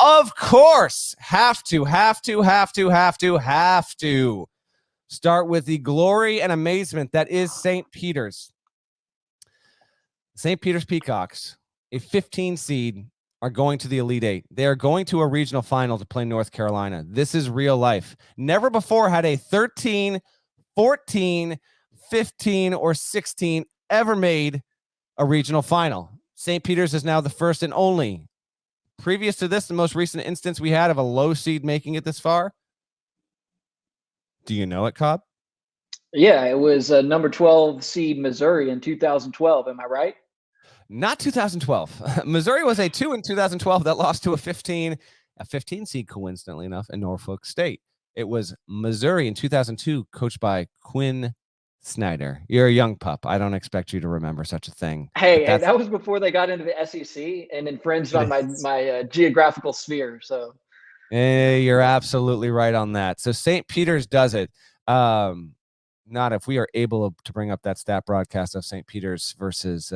of course, have to start with the glory and amazement that is St. Peter's. St. Peter's Peacocks, a 15 seed, are going to the Elite Eight. They are going to a regional final to play North Carolina. This is real life. Never before had a 13, 14, 15, or 16 ever made a regional final. St. Peter's is now the first and only. Previous to this, the most recent instance we had of a low seed making it this far. Do you know it, Cobb? Yeah, it was number 12 seed Missouri in 2012. Am I right? Not 2012. Missouri was a 2 in 2012 that lost to a 15 seed, coincidentally enough, in Norfolk State. It was Missouri in 2002, coached by Quinn Snyder. You're a young pup. I don't expect you to remember such a thing. Hey, that was before they got into the SEC and infringed on my geographical sphere. So, you're absolutely right on that. So St. Peter's does it. Not if we are able to bring up that stat broadcast of St. Peter's versus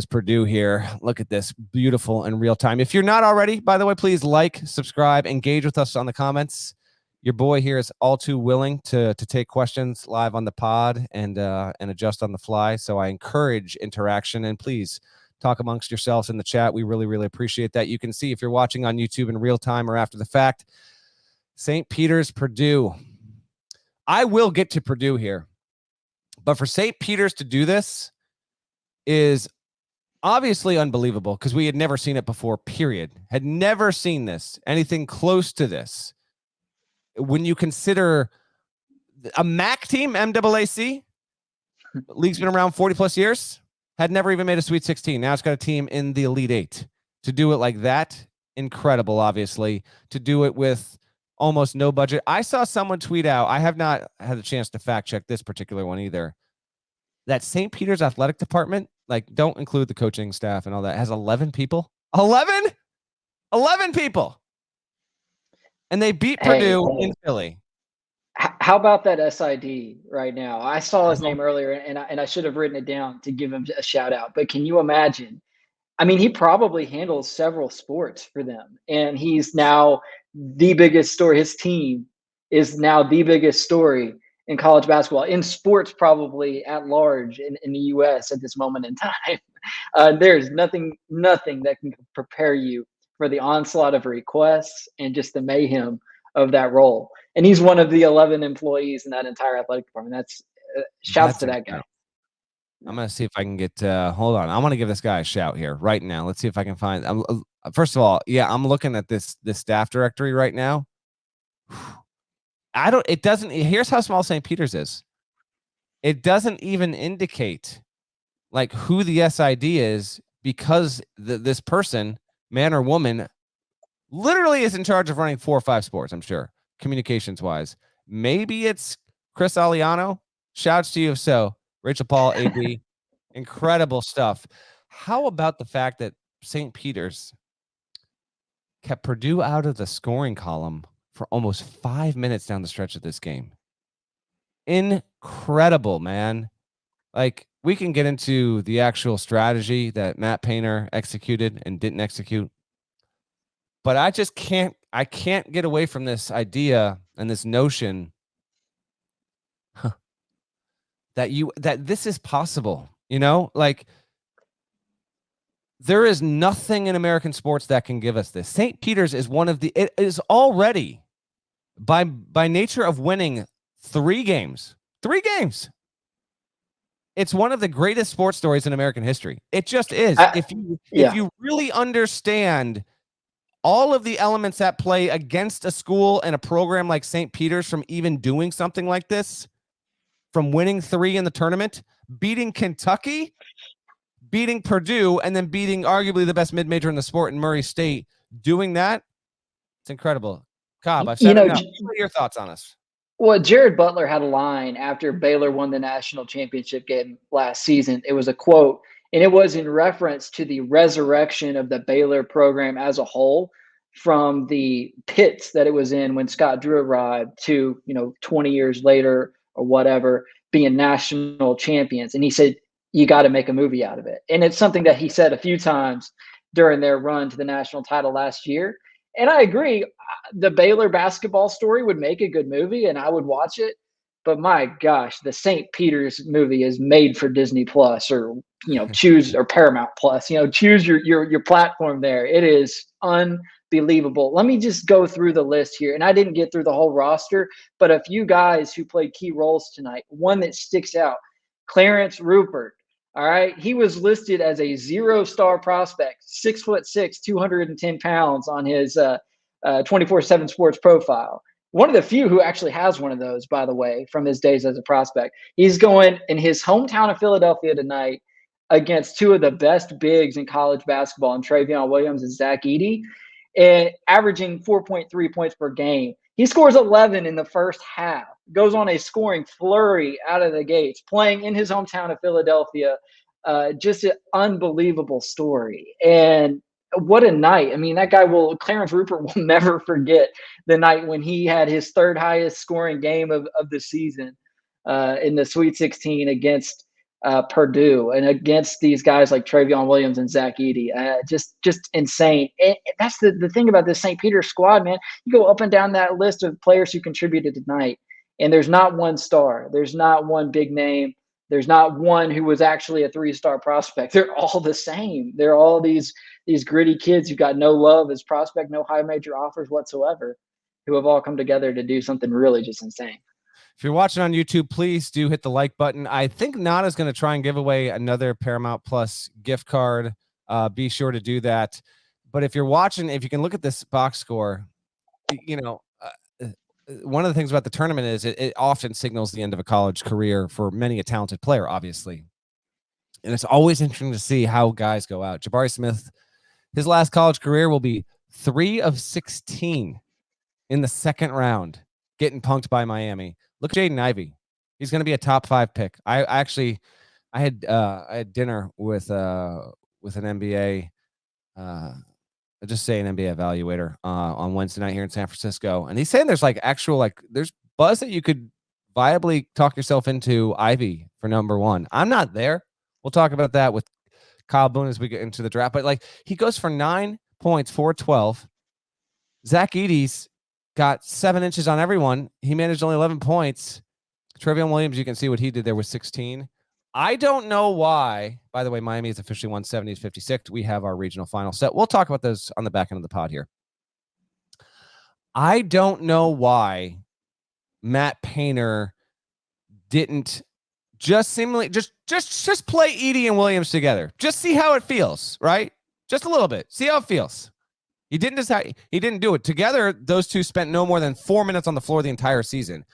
Purdue here. Look at this, beautiful in real time. If you're not already, by the way, please like, subscribe, engage with us on the comments. Your boy here is all too willing to take questions live on the pod and adjust on the fly. So I encourage interaction, and please talk amongst yourselves in the chat. We really, really appreciate that. You can see if you're watching on YouTube in real time or after the fact. St. Peter's, Purdue. I will get to Purdue here, but for St. Peter's to do this is obviously unbelievable because we had never seen it before, period. Had never seen this, anything close to this. When you consider a MAC team, MAAC, league's been around 40 plus years, had never even made a Sweet 16. Now it's got a team in the Elite Eight. To do it like that, incredible, obviously. To do it with almost no budget. I saw someone tweet out, I have not had a chance to fact check this particular one either, that St. Peter's athletic department, like don't include the coaching staff and all that, has 11 people. 11 people. And they beat Purdue in Philly. How about that SID right now? I saw his name earlier, and I should have written it down to give him a shout out. But can you imagine? I mean, he probably handles several sports for them, and he's now the biggest story. His team is now the biggest story in college basketball, in sports probably at large in the U.S. at this moment in time. There's nothing that can prepare you for the onslaught of requests and just the mayhem of that role. And he's one of the 11 employees in that entire athletic department. That's shouts to that guy. I'm going to see if I can get, hold on. I want to give this guy a shout here right now. Let's see if I can find, first of all, yeah, I'm looking at this staff directory right now. Here's how small St. Peter's is. It doesn't even indicate like who the SID is because this person, man or woman, literally is in charge of running 4 or 5 sports, I'm sure, communications wise. Maybe it's Chris Aliano. Shouts to you if so. Rachel Paul, AB, incredible stuff. How about the fact that St. Peter's kept Purdue out of the scoring column for almost 5 minutes down the stretch of this game? Incredible, man. Like, we can get into the actual strategy that Matt Painter executed and didn't execute, but I can't get away from this idea and this notion that this is possible. You know, like there is nothing in American sports that can give us this. St. Peter's is it is already by nature of winning 3 games. It's one of the greatest sports stories in American history. It just is. If you really understand all of the elements at play against a school and a program like St. Peter's from even doing something like this, from winning 3 in the tournament, beating Kentucky, beating Purdue, and then beating arguably the best mid-major in the sport in Murray State, doing that, it's incredible. Cobb, I've said enough. What are your thoughts on us? Well, Jared Butler had a line after Baylor won the national championship game last season. It was a quote, and it was in reference to the resurrection of the Baylor program as a whole from the pits that it was in when Scott Drew arrived to, 20 years later or whatever, being national champions. And he said, you got to make a movie out of it. And it's something that he said a few times during their run to the national title last year. And I agree, the Baylor basketball story would make a good movie, and I would watch it. But my gosh, the St. Peter's movie is made for Disney Plus, or choose, or Paramount Plus. Choose your platform there. It is unbelievable. Let me just go through the list here, and I didn't get through the whole roster, but a few guys who played key roles tonight. One that sticks out: Clarence Rupert. All right, he was listed as a 0-star prospect, 6'6", 210 pounds on his 24/7 Sports profile. One of the few who actually has one of those, by the way, from his days as a prospect. He's going in his hometown of Philadelphia tonight against two of the best bigs in college basketball, in Travion Williams and Zach Edey, and averaging 4.3 points per game. He scores 11 in the first half, goes on a scoring flurry out of the gates, playing in his hometown of Philadelphia. Just an unbelievable story. And what a night. I mean, Clarence Rupert will never forget the night when he had his third highest scoring game of the season in the Sweet 16 against Purdue, and against these guys like Travion Williams and Zach Edey. Just insane. And that's the thing about this St. Peter's squad, man. You go up and down that list of players who contributed tonight, and there's not one star. There's not one big name. There's not one who was actually a 3-star prospect. They're all the same. They're all these gritty kids who got no love as prospect, no high major offers whatsoever, who have all come together to do something really just insane. If you're watching on YouTube, please do hit the like button. I think Ncaa is going to try and give away another Paramount Plus gift card. Be sure to do that. But if you're watching, if you can look at this box score, one of the things about the tournament is it often signals the end of a college career for many a talented player, obviously. And it's always interesting to see how guys go out. Jabari Smith, his last college career will be 3 of 16 in the second round, getting punked by Miami. Look at Jaden Ivey. He's going to be a top 5 pick. I had dinner with an NBA, just say an NBA evaluator on Wednesday night here in San Francisco, and he's saying there's there's buzz that you could viably talk yourself into Ivy for number 1. I'm not there. We'll talk about that with Kyle Boone as we get into the draft. But he goes for 9 points, 4-12. Zach Edey's got 7 inches on everyone. He managed only 11 points. Travion Williams, you can see what he did there with 16. I don't know why. By the way, Miami is officially 170-56. We have our regional final set. We'll talk about those on the back end of the pod here. I don't know why Matt Painter didn't just seemingly just play Edey and Williams together. Just see how it feels, right? Just a little bit. See how it feels. He didn't do it. Together, those two spent no more than 4 minutes on the floor the entire season.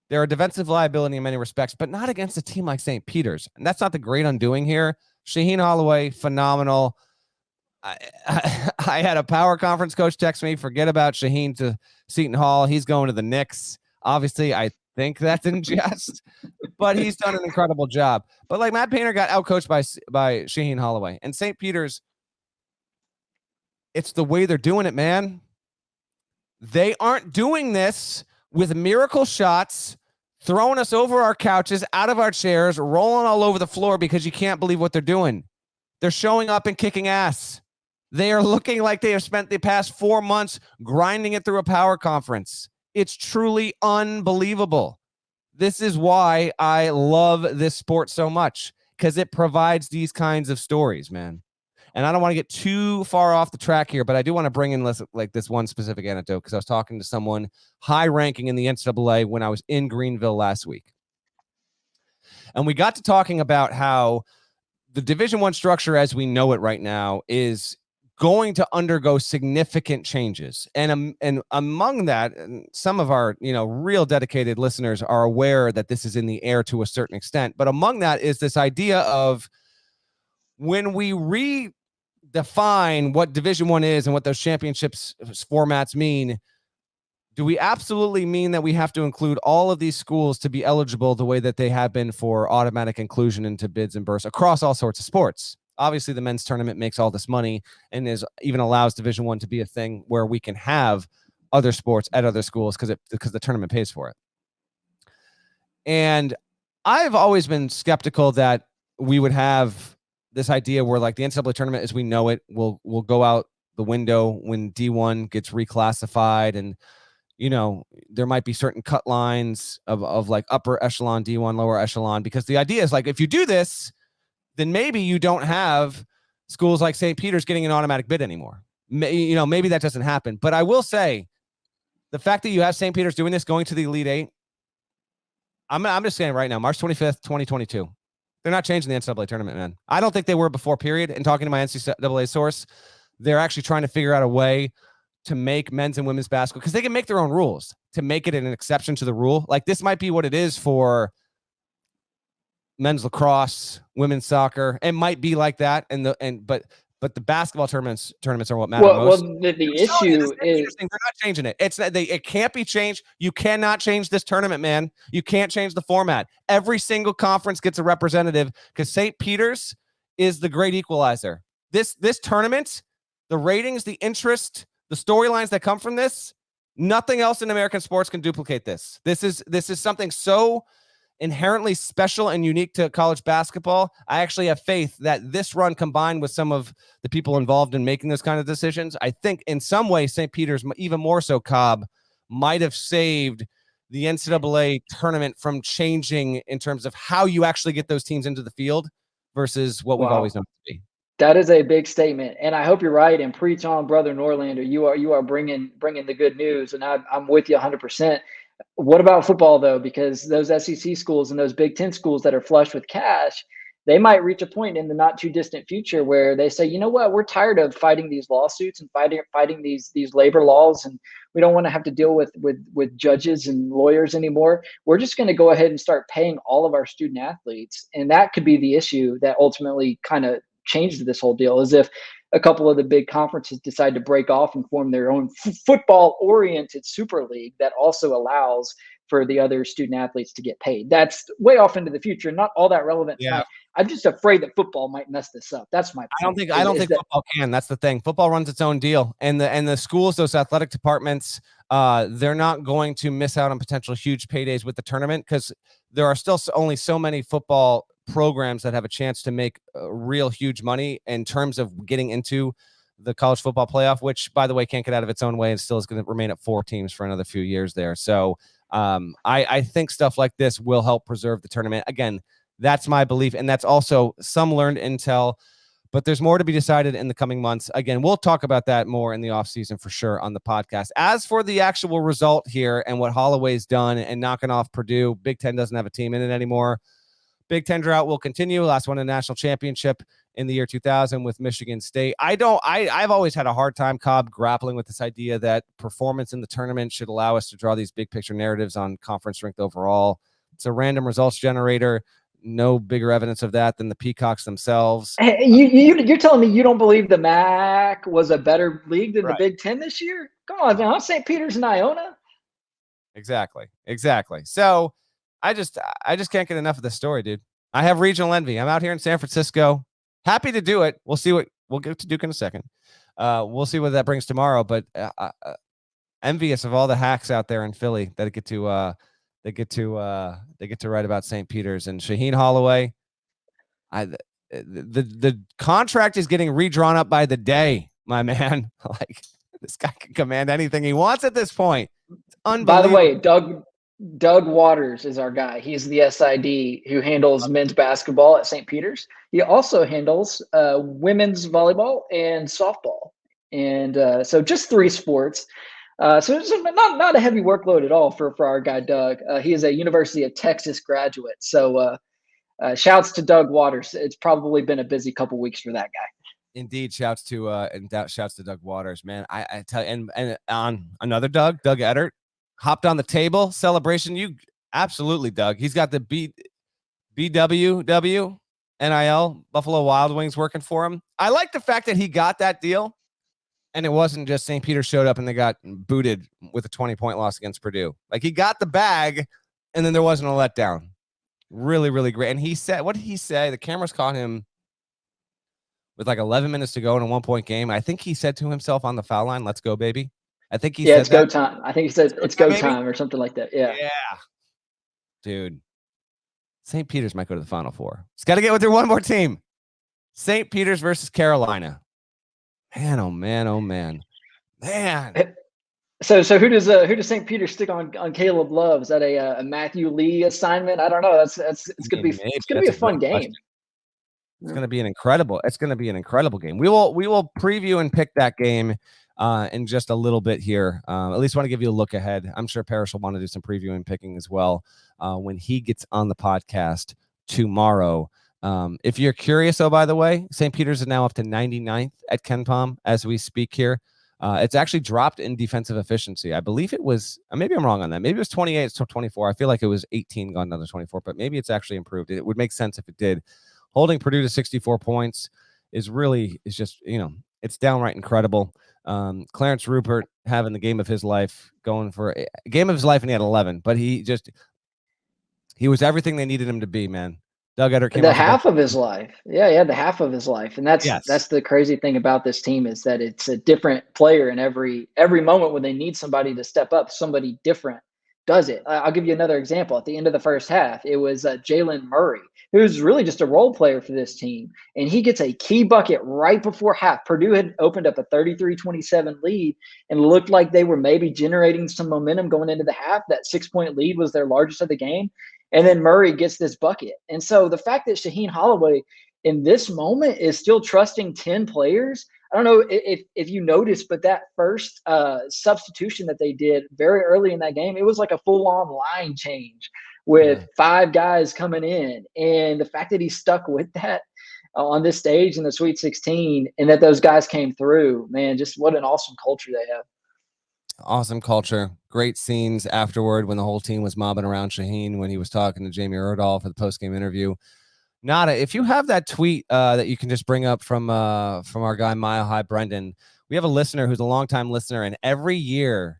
They're a defensive liability in many respects, but not against a team like St. Peter's. And that's not the great undoing here. Shaheen Holloway, phenomenal. I had a power conference coach text me, forget about Shaheen to Seton Hall. He's going to the Knicks. Obviously, I think that's in jest, but he's done an incredible job. But Matt Painter got outcoached by Shaheen Holloway. And St. Peter's, it's the way they're doing it, man. They aren't doing this with miracle shots, throwing us over our couches, out of our chairs, rolling all over the floor because you can't believe what they're doing. They're showing up and kicking ass. They are looking like they have spent the past 4 months grinding it through a power conference. It's truly unbelievable. This is why I love this sport so much, because it provides these kinds of stories, man. And I don't want to get too far off the track here, but I do want to bring in this one specific anecdote, because I was talking to someone high-ranking in the NCAA when I was in Greenville last week. And we got to talking about how the Division I structure as we know it right now is going to undergo significant changes. And among that, and some of our real dedicated listeners are aware that this is in the air to a certain extent. But among that is this idea of when we redefine what Division I is and what those championships formats mean, do we absolutely mean that we have to include all of these schools to be eligible the way that they have been for automatic inclusion into bids and bursts across all sorts of sports? Obviously, the men's tournament makes all this money and even allows Division I to be a thing where we can have other sports at other schools because the tournament pays for it. And I've always been skeptical that we would have this idea where like the NCAA tournament as we know it will go out the window when D1 gets reclassified, and there might be certain cut lines of like upper echelon D1, lower echelon, because the idea is like if you do this, then maybe you don't have schools like St. Peter's getting an automatic bid anymore. Maybe that doesn't happen. But I will say the fact that you have St. Peter's doing this, going to the Elite Eight, I'm just saying right now, March 25th, 2022, they're not changing the NCAA tournament, man. I don't think they were before, period. And talking to my NCAA source, they're actually trying to figure out a way to make men's and women's basketball, because they can make their own rules to make it an exception to the rule. Like this might be what it is for men's lacrosse, women's soccer. It might be like that. But the basketball tournaments are what matter most. Well, the issue is they're not changing it. It can't be changed. You cannot change this tournament, man. You can't change the format. Every single conference gets a representative because St. Peter's is the great equalizer. This tournament, the ratings, the interest, the storylines that come from this, nothing else in American sports can duplicate this. This is something so inherently special and unique to college basketball. I actually have faith that this run, combined with some of the people involved in making those kind of decisions, I think in some way St. Peter's, even more so Cobb, might have saved the NCAA tournament from changing in terms of how you actually get those teams into the field versus what we've always known to be. That is a big statement, and I hope you're right. And preach on, brother Norlander. You are bringing the good news, and I'm with you 100%. What about football, though? Because those SEC schools and those Big Ten schools that are flush with cash, they might reach a point in the not too distant future where they say, you know what, we're tired of fighting these lawsuits and fighting these labor laws, and we don't want to have to deal with judges and lawyers anymore. We're just going to go ahead and start paying all of our student athletes, and that could be the issue that ultimately kind of changed this whole deal. Is if a couple of the big conferences decide to break off and form their own football-oriented super league that also allows for the other student athletes to get paid. That's way off into the future, not all that relevant. Yeah. I'm just afraid that football might mess this up. That's my point. I don't think football can. That's the thing. Football runs its own deal, and the schools, those athletic departments, they're not going to miss out on potential huge paydays with the tournament because there are still only so many football programs that have a chance to make real huge money in terms of getting into the college football playoff, which, by the way, can't get out of its own way and still is going to remain at 4 teams for another few years there. So I think stuff like this will help preserve the tournament. Again, that's my belief, and that's also some learned intel, but there's more to be decided in the coming months. Again, we'll talk about that more in the offseason for sure on the podcast. As for the actual result here and what Holloway's done and knocking off Purdue, Big Ten doesn't have a team in it anymore. Big Ten drought will continue. Last one in the national championship in the year 2000 with Michigan State. I've always had a hard time, Cobb, grappling with this idea that performance in the tournament should allow us to draw these big picture narratives on conference strength overall. It's a random results generator. No bigger evidence of that than the Peacocks themselves. Hey, you're telling me you don't believe the MAC was a better league than the Big Ten this year? Come on, now. St. Peter's and Iona. Exactly. So I just can't get enough of this story, dude. I have regional envy. I'm out here in San Francisco. Happy to do it. We'll see what we'll get to Duke in a second. We'll see what that brings tomorrow. But envious of all the hacks out there in Philly that get to write about St. Peter's and Shaheen Holloway. The contract is getting redrawn up by the day, my man. Like this guy can command anything he wants at this point. It's unbelievable. By the way, Doug Waters is our guy. He's the SID who handles men's basketball at St. Peter's. He also handles women's volleyball and softball. And so just 3 sports. So it's not a heavy workload at all for our guy, Doug. He is a University of Texas graduate. So shouts to Doug Waters. It's probably been a busy couple weeks for that guy. Indeed, shouts to Doug Waters, man. I tell you, and on another Doug Eddert, hopped on the table celebration. You absolutely, Doug. He's got the BWW NIL Buffalo Wild Wings working for him. I like the fact that he got that deal, and it wasn't just St. Peter showed up and they got booted with a 20-point loss against Purdue. Like he got the bag, and then there wasn't a letdown. Really, really great. And he said, what did he say? The cameras caught him with like 11 minutes to go in a 1-point game. I think he said to himself on the foul line, "Let's go, baby." I think he said it's go time. I think he said it's go time or something like that. Yeah. Dude. St. Peter's might go to the Final Four. It's got to get with their one more team. St. Peter's versus Carolina. Man, oh man, oh man, man. So who does St. Peter stick on Caleb Love? Is that a Matthew Lee assignment? I don't know. It's gonna be Maybe. it's gonna be That's a a great fun game. question. It's going to be an incredible game. We will preview and pick that game in just a little bit here. At least want to give you a look ahead. I'm sure Parrish will want to do some preview and picking as well when he gets on the podcast tomorrow. If you're curious, by the way, St. Peter's is now up to 99th at KenPom as we speak here. It's actually dropped in defensive efficiency. I believe it was, maybe I'm wrong on that. Maybe it was 28 to 24. I feel like it was 18 gone down to 24, but maybe it's actually improved. It would make sense if it did. Holding Purdue to 64 points is just, it's downright incredible. Clarence Rupert having the game of his life, going for a game of his life, and he had 11, but he was everything they needed him to be, man. Doug Edder came The off the bench. half of his life. Yeah, he had the half of his life. And that's the crazy thing about this team is that it's a different player in every moment when they need somebody to step up, somebody different does it. I'll give you another example. At the end of the first half, it was Jalen Murray, who's really just a role player for this team. And he gets a key bucket right before half. Purdue had opened up a 33-27 lead and looked like they were maybe generating some momentum going into the half. That 6-point lead was their largest of the game. And then Murray gets this bucket. And so the fact that Shaheen Holloway in this moment is still trusting 10 players, I don't know if you noticed, but that first substitution that they did very early in that game, it was like a full-on line change with 5 guys coming in. And the fact that he stuck with that on this stage in the Sweet 16 and that those guys came through, man, just what an awesome culture they have. Awesome culture. Great scenes afterward when the whole team was mobbing around Shaheen when he was talking to Jamie Erdahl for the post-game interview. Ncaa, if you have that tweet that you can just bring up from our guy Mile High Brendan, we have a listener who's a longtime listener, and every year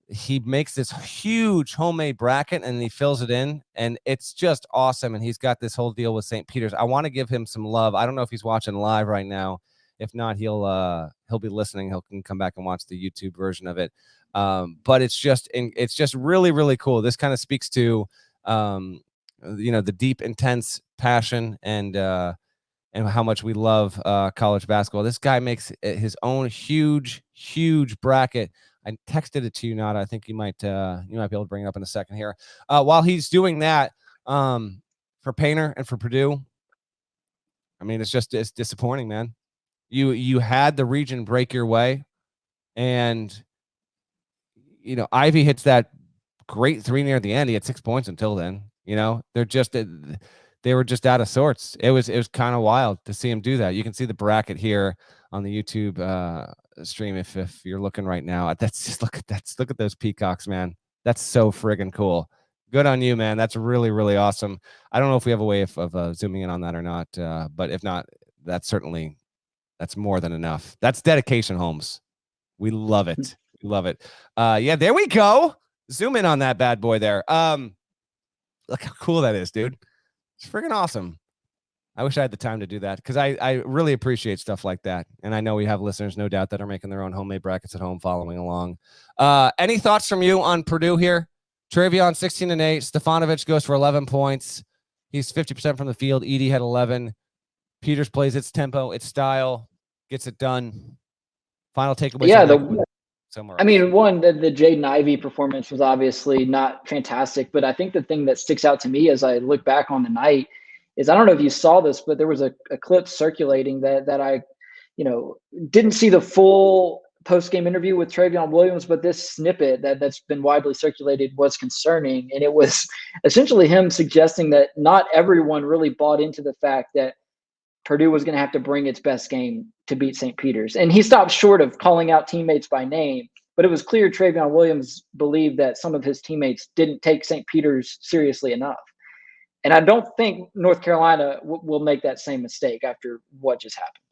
he makes this huge homemade bracket and he fills it in, and it's just awesome. And he's got this whole deal with St. Peter's. I want to give him some love. I don't know if he's watching live right now. If not, he'll be listening. He can come back and watch the YouTube version of it. But it's just really, really cool. This kind of speaks to the deep, intense passion and how much we love college basketball. This guy makes his own huge bracket. I texted it to you, Ncaa. I think you might be able to bring it up in a second here. While he's doing that, for Painter and for Purdue, I mean, it's disappointing, man. You had the region break your way, and Ivy hits that great 3 near the end. He had 6 points until then. They were just out of sorts. It was kind of wild to see him do that. You can see the bracket here on the YouTube stream if you're looking right now. Look at those Peacocks, man. That's so friggin' cool. Good on you, man. That's really, really awesome. I don't know if we have a way of zooming in on that or not, but if not, that's more than enough. That's dedication, Holmes. We love it. We love it. Yeah, there we go. Zoom in on that bad boy there. Look how cool that is, dude. It's freaking awesome. I wish I had the time to do that because I really appreciate stuff like that. And I know we have listeners, no doubt, that are making their own homemade brackets at home following along. Any thoughts from you on Purdue here? Travion 16-8. Stefanovic goes for 11 points. He's 50% from the field. Edey had 11. Peters plays its tempo, its style, gets it done. Final takeaways. Yeah, somewhere. I mean, one, the Jaden Ivey performance was obviously not fantastic, but I think the thing that sticks out to me as I look back on the night is, I don't know if you saw this, but there was a clip circulating that I, didn't see the full post-game interview with Travion Williams, but this snippet that's been widely circulated was concerning. And it was essentially him suggesting that not everyone really bought into the fact that Purdue was going to have to bring its best game to beat St. Peter's. And he stopped short of calling out teammates by name, but it was clear Travion Williams believed that some of his teammates didn't take St. Peter's seriously enough. And I don't think North Carolina will make that same mistake after what just happened.